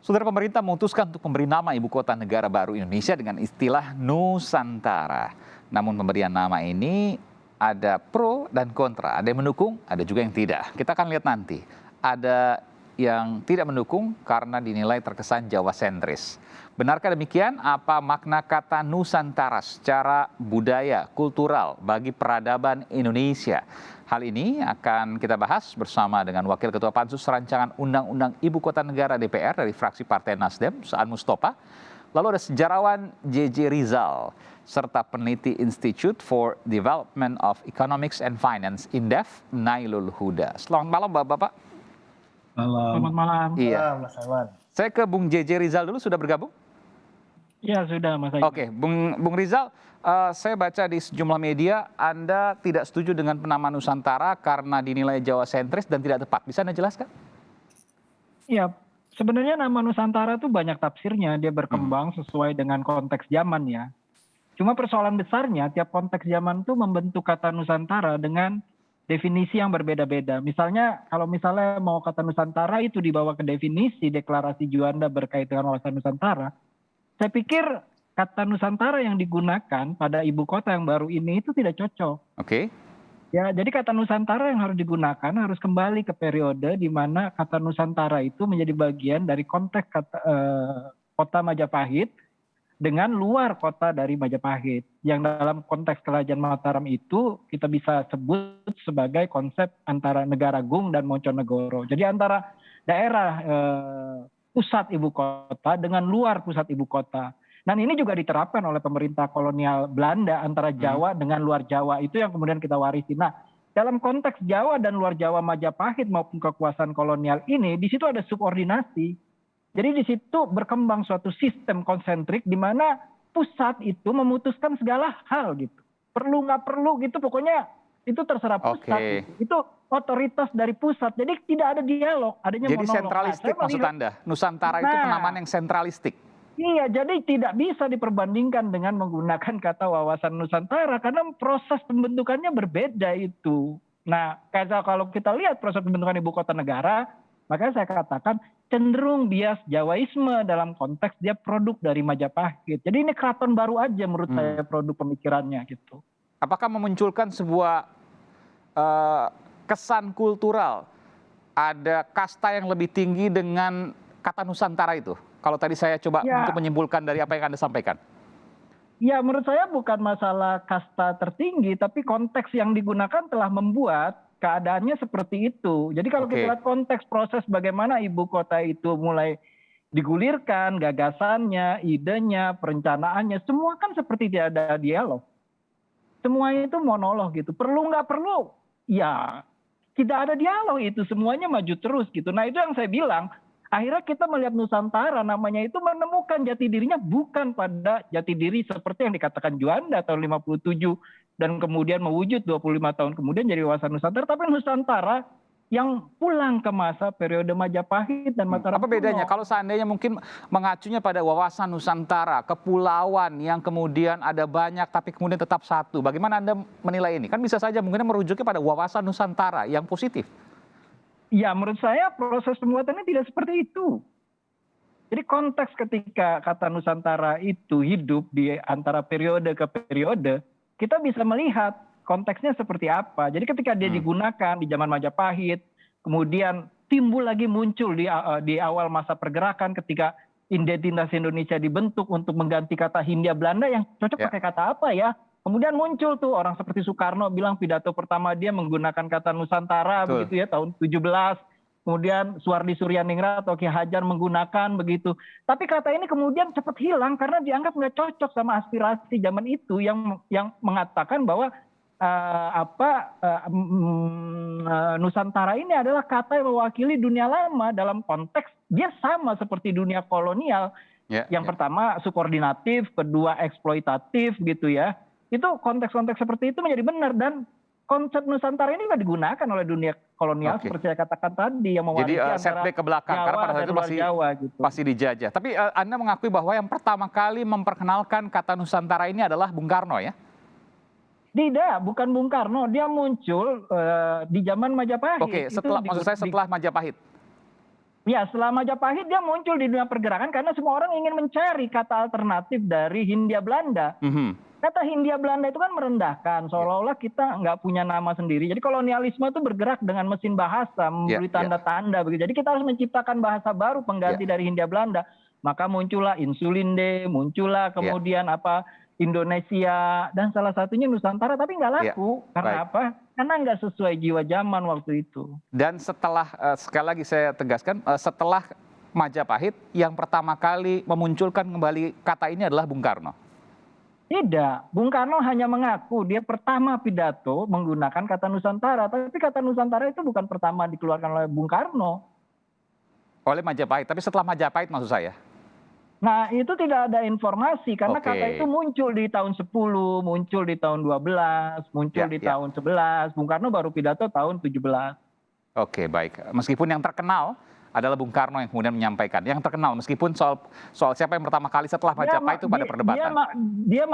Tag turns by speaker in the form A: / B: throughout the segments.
A: Saudara, pemerintah memutuskan untuk memberi nama ibu kota negara baru Indonesia dengan istilah Nusantara. Namun pemberian nama ini ada pro dan kontra, ada yang mendukung, ada juga yang tidak. Kita akan lihat nanti. Ada yang tidak mendukung karena dinilai terkesan Jawa sentris. Benarkah demikian? Apa makna kata Nusantara secara budaya, kultural bagi peradaban Indonesia? Hal ini akan kita bahas bersama dengan Wakil Ketua Pansus Rancangan Undang-Undang Ibu Kota Negara DPR dari fraksi Partai Nasdem, Saan Mustafa. Lalu ada sejarawan JJ Rizal, serta peneliti Institute for Development of Economics and Finance, INDEF, Nailul Huda. Selamat malam Bapak-Bapak.
B: Malam.
C: Selamat malam.
A: Iya.
B: Mas Iwan.
A: Saya ke Bung JJ Rizal dulu, sudah bergabung?
C: Ya sudah Mas Iwan.
A: Oke, Bung Rizal, saya baca di sejumlah media Anda tidak setuju dengan penamaan Nusantara karena dinilai Jawa sentris dan tidak tepat. Bisa Anda jelaskan?
C: Ya, sebenarnya nama Nusantara itu banyak tafsirnya, dia berkembang sesuai dengan konteks zaman ya. Cuma persoalan besarnya tiap konteks zaman itu membentuk kata Nusantara dengan definisi yang berbeda-beda. Misalnya kalau mau kata Nusantara itu dibawa ke definisi deklarasi Juanda berkaitan dengan wawasan Nusantara, saya pikir kata Nusantara yang digunakan pada ibu kota yang baru ini itu tidak cocok.
A: Oke.
C: Ya, jadi kata Nusantara yang harus digunakan harus kembali ke periode di mana kata Nusantara itu menjadi bagian dari konteks kota Majapahit dengan luar kota dari Majapahit. Yang dalam konteks Kerajaan Mataram itu kita bisa sebut sebagai konsep antara Negaragung dan Monconegoro. Jadi antara daerah pusat ibu kota dengan luar pusat ibu kota. Dan ini juga diterapkan oleh pemerintah kolonial Belanda antara Jawa dengan luar Jawa. Itu yang kemudian kita warisi. Nah, dalam konteks Jawa dan luar Jawa Majapahit maupun kekuasaan kolonial ini, di situ ada subordinasi. Jadi di situ berkembang suatu sistem konsentrik di mana pusat itu memutuskan segala hal gitu. Perlu nggak perlu gitu, pokoknya itu terserah pusat.
A: Oke.
C: Gitu. Itu otoritas dari pusat. Jadi tidak ada dialog, adanya
A: Jadi
C: monolog.
A: sentralistik maksud Anda? Nusantara itu penamaan yang sentralistik?
C: Iya, jadi tidak bisa diperbandingkan dengan menggunakan kata wawasan Nusantara karena proses pembentukannya berbeda itu. Nah, kalau kita lihat proses pembentukan ibu kota negara, makanya saya katakan cenderung bias Jawaisme dalam konteks dia produk dari Majapahit. Jadi ini keraton baru aja menurut saya produk pemikirannya gitu.
A: Apakah memunculkan sebuah kesan kultural, ada kasta yang lebih tinggi dengan kata Nusantara itu? Kalau tadi saya coba untuk menyimpulkan dari apa yang Anda sampaikan.
C: Ya, menurut saya bukan masalah kasta tertinggi, tapi konteks yang digunakan telah membuat keadaannya seperti itu. Jadi kalau kita lihat konteks proses bagaimana ibu kota itu mulai digulirkan, gagasannya, idenya, perencanaannya, semua kan seperti tidak ada dialog. Semuanya itu monolog gitu. Perlu nggak perlu? Ya, tidak ada dialog itu. Semuanya maju terus gitu. Nah itu yang saya bilang. Akhirnya kita melihat Nusantara namanya itu menemukan jati dirinya bukan pada jati diri seperti yang dikatakan Juanda tahun 57 dan kemudian mewujud 25 tahun kemudian jadi wawasan Nusantara, tapi Nusantara yang pulang ke masa periode Majapahit dan Mataram.
A: Apa bedanya kalau seandainya mungkin mengacunya pada wawasan Nusantara, kepulauan yang kemudian ada banyak tapi kemudian tetap satu. Bagaimana Anda menilai ini? Kan bisa saja mungkin merujuknya pada wawasan Nusantara yang positif.
C: Ya, menurut saya proses pembuatannya tidak seperti itu. Jadi konteks ketika kata Nusantara itu hidup di antara periode ke periode, kita bisa melihat konteksnya seperti apa. Jadi ketika dia digunakan di zaman Majapahit, kemudian timbul lagi muncul di awal masa pergerakan ketika identitas Indonesia dibentuk untuk mengganti kata Hindia Belanda yang cocok pakai kata apa ya? Kemudian muncul tuh orang seperti Soekarno bilang pidato pertama dia menggunakan kata Nusantara begitu ya tahun 17. Kemudian Suardi Suryaningrat atau Ki Hajar menggunakan begitu. Tapi kata ini kemudian cepat hilang karena dianggap nggak cocok sama aspirasi zaman itu yang mengatakan bahwa Nusantara ini adalah kata yang mewakili dunia lama dalam konteks dia sama seperti dunia kolonial. Yang pertama subordinatif, kedua eksploitatif gitu ya. Itu konteks-konteks seperti itu menjadi benar dan konsep Nusantara ini nggak digunakan oleh dunia kolonial seperti saya katakan tadi yang mewarisi
A: antara setback ke belakang
C: Jawa
A: karena pada saat itu masih dijajah. Tapi Anda mengakui bahwa yang pertama kali memperkenalkan kata Nusantara ini adalah Bung Karno ya?
C: Tidak, bukan Bung Karno, dia muncul di zaman Majapahit.
A: Maksud saya setelah Majapahit.
C: Ya, setelah Majapahit dia muncul di dunia pergerakan karena semua orang ingin mencari kata alternatif dari Hindia Belanda.
A: Mhm.
C: Kata Hindia Belanda itu kan merendahkan,
A: Ya,
C: seolah-olah kita nggak punya nama sendiri. Jadi kolonialisme itu bergerak dengan mesin bahasa,
A: ya,
C: memberi
A: ya,
C: tanda-tanda begitu. Jadi kita harus menciptakan bahasa baru
A: ya,
C: pengganti dari Hindia Belanda. Maka muncullah Insulinde, muncullah
A: ya,
C: kemudian apa Indonesia dan salah satunya Nusantara, tapi nggak
A: ya.
C: laku. Karena
A: Baik.
C: apa? Karena nggak sesuai jiwa zaman waktu itu.
A: Dan setelah, sekali lagi saya tegaskan, setelah Majapahit yang pertama kali memunculkan kembali kata ini adalah Bung Karno.
C: Tidak, Bung Karno hanya mengaku dia pertama pidato menggunakan kata Nusantara, tapi kata Nusantara itu bukan pertama dikeluarkan oleh Bung Karno.
A: Oleh Majapahit, tapi setelah Majapahit maksud saya.
C: Nah, itu tidak ada informasi karena
A: Oke.
C: kata itu muncul di tahun 10, muncul di tahun 12, muncul
A: Ya,
C: di
A: ya.
C: tahun 11. Bung Karno baru pidato tahun 17.
A: Oke, baik. Meskipun yang terkenal adalah Bung Karno yang kemudian menyampaikan. Yang terkenal meskipun soal siapa yang pertama kali setelah
C: Dia
A: Majapahit itu pada perdebatan.
C: dia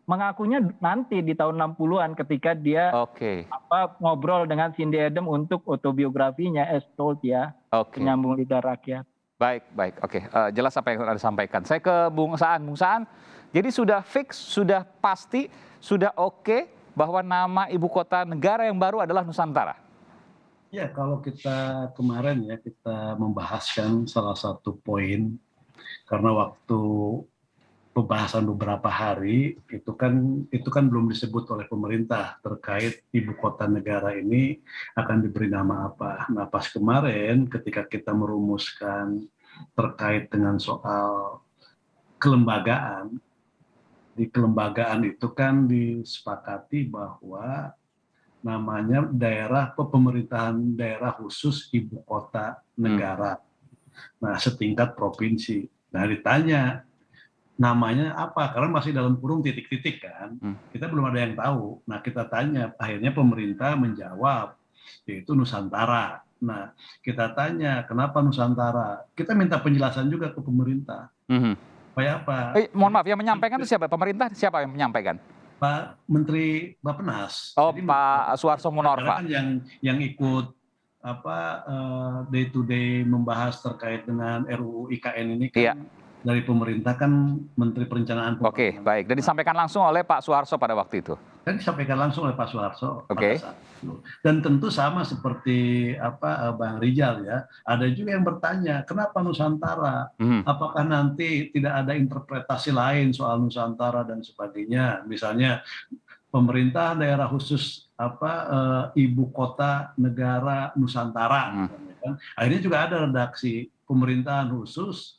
C: mengakunya nanti di tahun 60-an ketika dia
A: Oke,
C: ngobrol dengan Cindy Adams untuk autobiografinya As Told ya,
A: oke.
C: penyambung lidah rakyat.
A: Baik, baik. Oke, jelas apa yang Anda sampaikan. Saya ke Bung Saan. Bung Saan, jadi sudah fix, sudah pasti, sudah oke bahwa nama ibu kota negara yang baru adalah Nusantara.
B: Ya, kalau kita kemarin ya kita membahaskan salah satu poin karena waktu pembahasan beberapa hari itu kan belum disebut oleh pemerintah terkait ibu kota negara ini akan diberi nama apa. Nah, pas kemarin ketika kita merumuskan terkait dengan soal kelembagaan, di kelembagaan itu kan disepakati bahwa namanya daerah pemerintahan daerah khusus ibu kota negara. Nah, setingkat provinsi. Nah, ditanya namanya apa? Karena masih dalam kurung titik-titik kan. Kita belum ada yang tahu. Nah, kita tanya, akhirnya pemerintah menjawab, yaitu Nusantara. Nah, kita tanya, kenapa Nusantara? Kita minta penjelasan juga ke pemerintah. Supaya apa?
A: Mohon maaf, yang menyampaikan itu siapa? Pemerintah siapa yang menyampaikan?
B: Pak Menteri Bappenas.
A: Oh,
B: Jadi
A: Pak Suharto
B: karena
A: Monoarfa.
B: kan yang ikut day to day membahas terkait dengan RUU IKN ini kan
A: Iya.
B: dari pemerintah kan Menteri Perencanaan
A: Oke,
B: Pembangunan.
A: baik. Dan disampaikan langsung oleh Pak Suharto pada waktu itu.
B: Dan disampaikan langsung oleh Pak Soeharto pada
A: Oke.
B: saat itu. Dan tentu sama seperti Bang Rijal ya, ada juga yang bertanya, kenapa Nusantara? Apakah nanti tidak ada interpretasi lain soal Nusantara dan sebagainya? Misalnya pemerintah daerah khusus ibu kota negara Nusantara, misalnya kan. Akhirnya juga ada redaksi pemerintahan khusus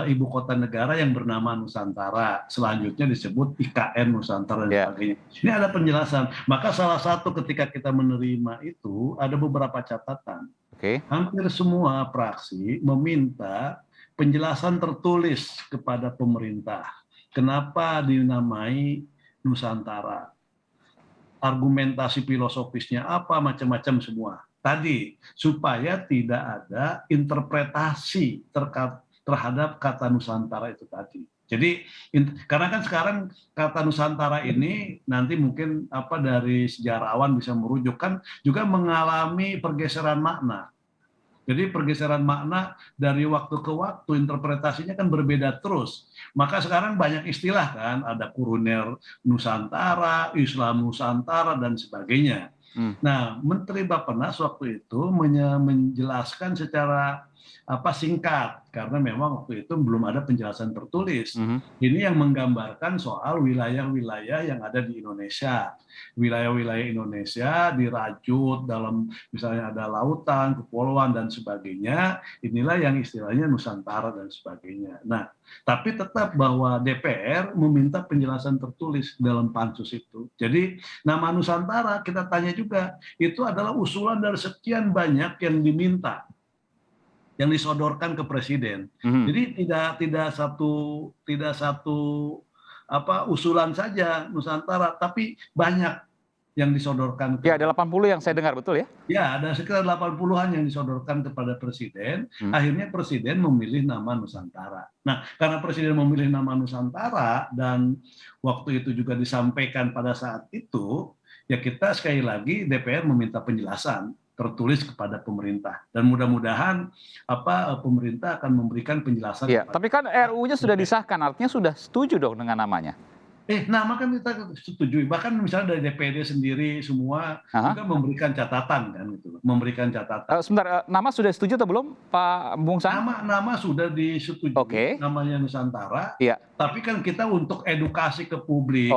B: ibu kota negara yang bernama Nusantara. Selanjutnya disebut IKN Nusantara dan sebagainya. Ini ada penjelasan. Maka salah satu ketika kita menerima itu ada beberapa catatan. Hampir semua fraksi meminta penjelasan tertulis kepada pemerintah. Kenapa dinamai Nusantara? Argumentasi filosofisnya apa, macam-macam semua. Tadi, supaya tidak ada interpretasi terhadap kata Nusantara itu tadi. Jadi, karena kan sekarang kata Nusantara ini nanti mungkin dari sejarawan bisa merujuk kan juga mengalami pergeseran makna. Jadi pergeseran makna dari waktu ke waktu interpretasinya kan berbeda terus. Maka sekarang banyak istilah kan, ada kuruner Nusantara, Islam Nusantara dan sebagainya. Nah, Menteri Bappenas waktu itu menjelaskan secara singkat karena memang waktu itu belum ada penjelasan tertulis. Ini yang menggambarkan soal wilayah-wilayah yang ada di Indonesia. Wilayah-wilayah Indonesia dirajut dalam misalnya ada lautan, kepulauan dan sebagainya. Inilah yang istilahnya Nusantara dan sebagainya. Nah, tapi tetap bahwa DPR meminta penjelasan tertulis dalam pansus itu. Jadi nama Nusantara kita tanya juga, itu adalah usulan dari sekian banyak yang diminta, yang disodorkan ke presiden. Jadi tidak satu usulan saja Nusantara, tapi banyak yang disodorkan.
A: Ya, ada 80 yang saya dengar, betul ya?
B: Ya, ada sekitar 80-an yang disodorkan kepada presiden. Akhirnya presiden memilih nama Nusantara. Nah, karena presiden memilih nama Nusantara dan waktu itu juga disampaikan pada saat itu, ya kita sekali lagi DPR meminta penjelasan. tertulis kepada pemerintah. Dan mudah-mudahan pemerintah akan memberikan penjelasan.
A: Ya, tapi kan RU-nya sudah disahkan, artinya sudah setuju dong dengan namanya.
B: Nama kan kita setujui, bahkan misalnya dari DPD sendiri semua juga memberikan catatan kan gitu, memberikan catatan.
A: Sebentar, nama sudah setuju atau belum, Pak Bung San?
B: Nama sudah disetujui, namanya Nusantara.
A: Iya.
B: Tapi kan kita untuk edukasi ke publik.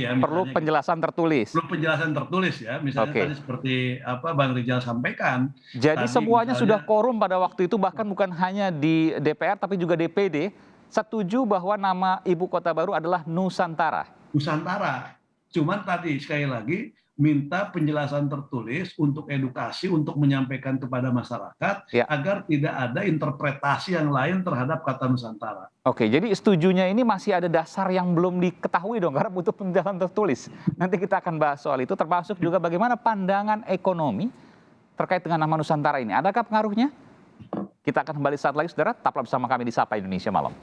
A: Ya, perlu penjelasan tertulis.
B: Perlu penjelasan tertulis ya, misalnya tadi seperti Bang Rijal sampaikan.
A: Jadi semuanya sudah quorum pada waktu itu, bahkan bukan hanya di DPR tapi juga DPD. Setuju bahwa nama ibu kota baru adalah Nusantara.
B: Nusantara. Cuman tadi sekali lagi minta penjelasan tertulis untuk edukasi, untuk menyampaikan kepada masyarakat agar tidak ada interpretasi yang lain terhadap kata Nusantara.
A: Oke, jadi setujunya ini masih ada dasar yang belum diketahui dong, karena butuh penjelasan tertulis. Nanti kita akan bahas soal itu, termasuk juga bagaimana pandangan ekonomi terkait dengan nama Nusantara ini. Adakah pengaruhnya? Kita akan kembali saat lagi, saudara. Tetaplah bersama kami di Sapa Indonesia Malam.